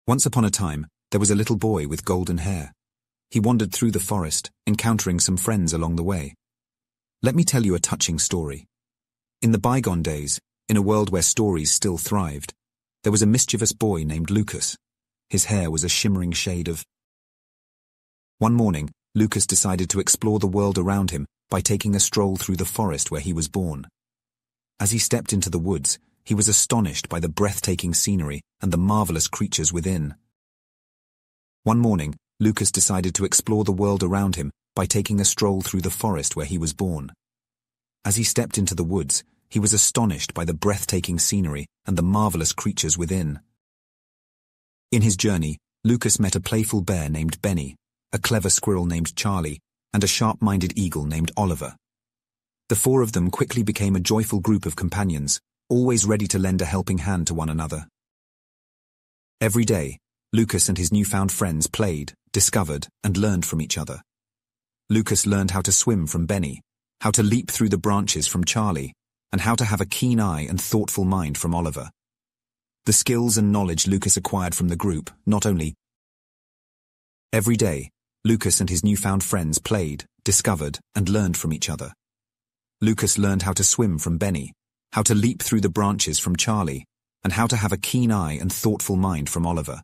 Once upon a time, there was a little boy with golden hair. He wandered through the forest, encountering some friends along the way. Let me tell you a touching story. In the bygone days, in a world where stories still thrived, there was a mischievous boy named Lucas. His hair was a shimmering shade of... One morning, Lucas decided to explore the world around him by taking a stroll through the forest where he was born. As he stepped into the woods, he was astonished by the breathtaking scenery and the marvelous creatures within. One morning, Lucas decided to explore the world around him by taking a stroll through the forest where he was born. As he stepped into the woods, he was astonished by the breathtaking scenery and the marvelous creatures within. In his journey, Lucas met a playful bear named Benny, a clever squirrel named Charlie, and a sharp-minded eagle named Oliver. The four of them quickly became a joyful group of companions, always ready to lend a helping hand to one another. Every day, Lucas and his newfound friends played, discovered, and learned from each other. Lucas learned how to swim from Benny, how to leap through the branches from Charlie, and how to have a keen eye and thoughtful mind from Oliver. The skills and knowledge Lucas acquired from the group not only... Every day, Lucas and his newfound friends played, discovered, and learned from each other. Lucas learned how to swim from Benny, how to leap through the branches from Charlie, and how to have a keen eye and thoughtful mind from Oliver.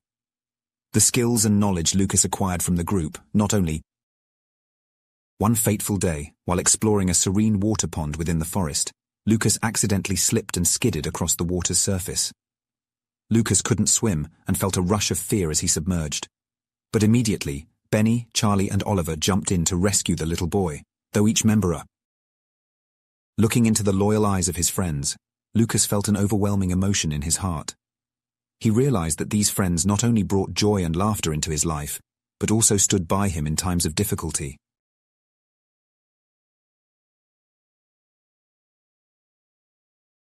The skills and knowledge Lucas acquired from the group not only... One fateful day, while exploring a serene water pond within the forest, Lucas accidentally slipped and skidded across the water's surface. Lucas couldn't swim and felt a rush of fear as he submerged. But immediately, Benny, Charlie, and Oliver jumped in to rescue the little boy, though each member... Looking into the loyal eyes of his friends, Lucas felt an overwhelming emotion in his heart. He realized that these friends not only brought joy and laughter into his life, but also stood by him in times of difficulty.